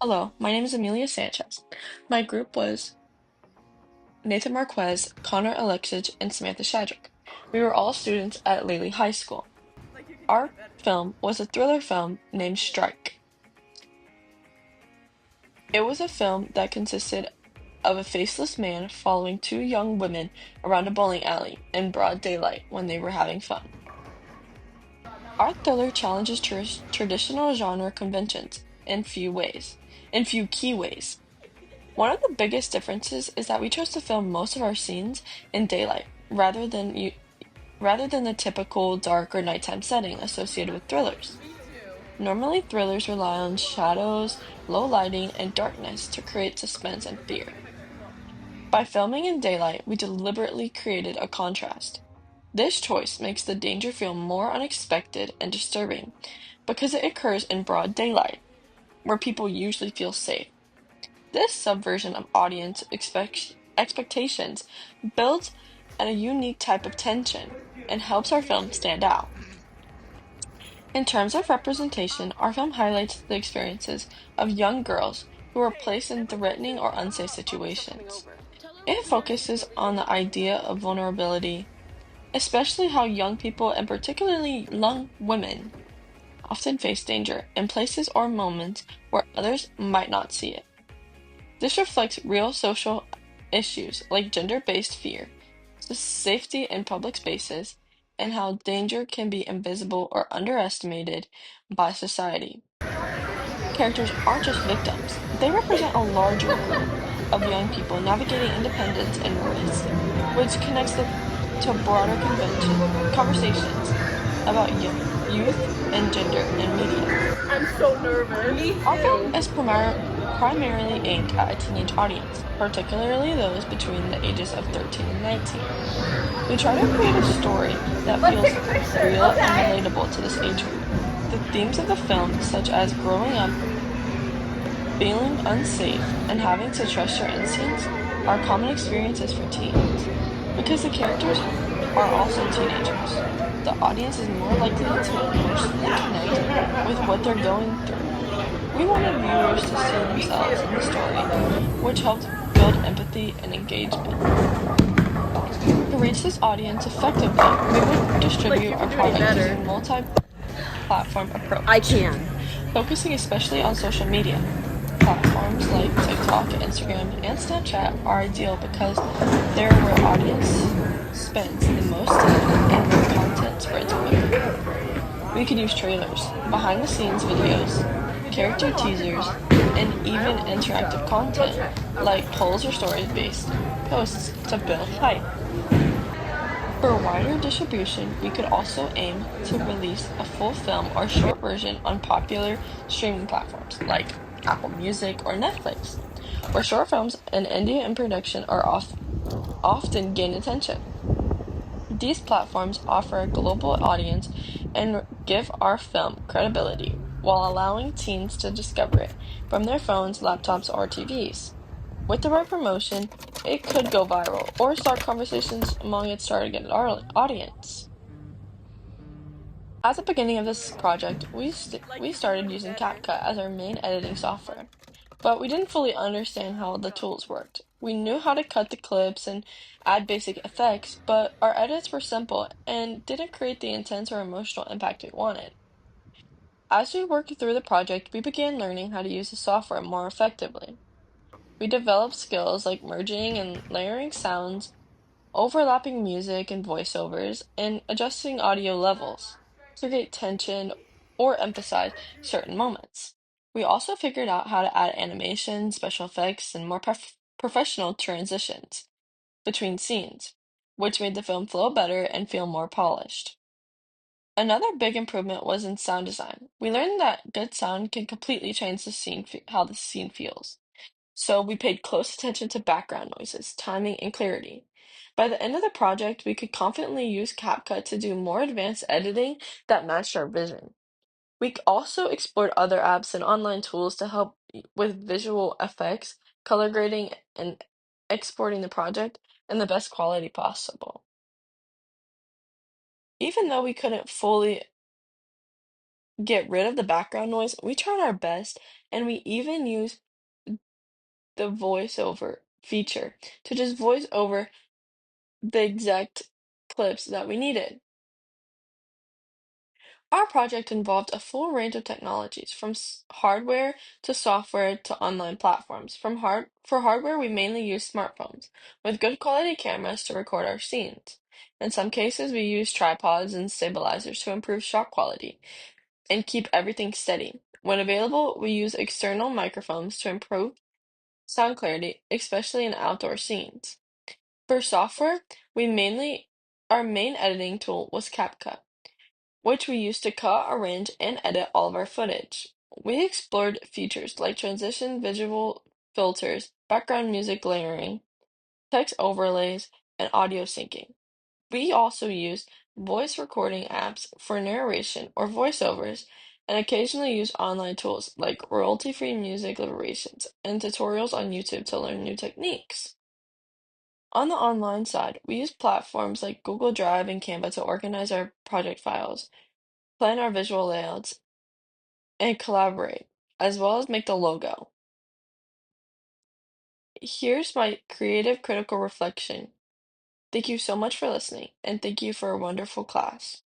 Hello, my name is Amelia Sanchez. My group was Nathan Marquez, Connor Alexich, and Samantha Shadrick. We were all students at Lely High School. Our film was a thriller film named Strike. It was a film that consisted of a faceless man following two young women around a bowling alley in broad daylight when they were having fun. Our thriller challenges traditional genre conventions in few key ways. One of the biggest differences is that we chose to film most of our scenes in daylight rather than the typical dark or nighttime setting associated with thrillers. Normally, thrillers rely on shadows, low lighting, and darkness to create suspense and fear. By filming in daylight, we deliberately created a contrast. This choice makes the danger feel more unexpected and disturbing because it occurs in broad daylight, where people usually feel safe. This subversion of expectations builds a unique type of tension and helps our film stand out. In terms of representation, our film highlights the experiences of young girls who are placed in threatening or unsafe situations. It focuses on the idea of vulnerability, especially how young people and particularly young women often face danger in places or moments where others might not see it. This reflects real social issues like gender-based fear, the safety in public spaces, and how danger can be invisible or underestimated by society. Characters aren't just victims, they represent a larger group of young people navigating independence and risk, which connects to broader conversations about youth and gender in media. I'm so nervous. Me Our film too. is primarily aimed at a teenage audience, particularly those between the ages of 13 and 19. We try to create a story that Let's take feels a picture, real and okay? relatable to this age group. The themes of the film, such as growing up, feeling unsafe, and having to trust your instincts, are common experiences for teens. Because the characters are also teenagers, the audience is more likely to emotionally connect with what they're going through. We wanted viewers to see themselves in the story, which helped build empathy and engagement. To reach this audience effectively, we would Like distribute you our can do any product better. using multi-platform I approach, can. focusing especially on social media. Platforms like TikTok, Instagram, and Snapchat are ideal because they're where audience spends the most time and where content spreads quickly. We could use trailers, behind the scenes videos, character teasers, and even interactive content like polls or story based posts to build hype. For wider distribution, we could also aim to release a full film or short version on popular streaming platforms like Apple Music or Netflix, where short films and indie in production are often gain attention. These platforms offer a global audience and give our film credibility while allowing teens to discover it from their phones, laptops, or TVs. With the right promotion, it could go viral or start conversations among its target audience. At the beginning of this project, we started using CapCut as our main editing software, but we didn't fully understand how the tools worked. We knew how to cut the clips and add basic effects, but our edits were simple and didn't create the intense or emotional impact we wanted. As we worked through the project, we began learning how to use the software more effectively. We developed skills like merging and layering sounds, overlapping music and voiceovers, and adjusting audio levels to create tension or emphasize certain moments. We also figured out how to add animation, special effects, and more professional transitions between scenes, which made the film flow better and feel more polished. Another big improvement was in sound design. We learned that good sound can completely change how the scene feels. So we paid close attention to background noises, timing, and clarity. By the end of the project, we could confidently use CapCut to do more advanced editing that matched our vision. We also explored other apps and online tools to help with visual effects, color grading, and exporting the project in the best quality possible. Even though we couldn't fully get rid of the background noise. We tried our best, and we even use the voiceover feature to just voice over the exact clips that we needed. Our project involved a full range of technologies, from hardware to software to online platforms. For hardware, we mainly used smartphones with good quality cameras to record our scenes. In some cases, we used tripods and stabilizers to improve shot quality and keep everything steady. When available, we use external microphones to improve sound clarity, especially in outdoor scenes. For software, our main editing tool was CapCut, which we used to cut, arrange, and edit all of our footage. We explored features like transition visual filters, background music layering, text overlays, and audio syncing. We also used voice recording apps for narration or voiceovers, and occasionally use online tools like royalty-free music liberations and tutorials on YouTube to learn new techniques. On the online side, we use platforms like Google Drive and Canva to organize our project files, plan our visual layouts, and collaborate, as well as make the logo. Here's my creative critical reflection. Thank you so much for listening, and thank you for a wonderful class.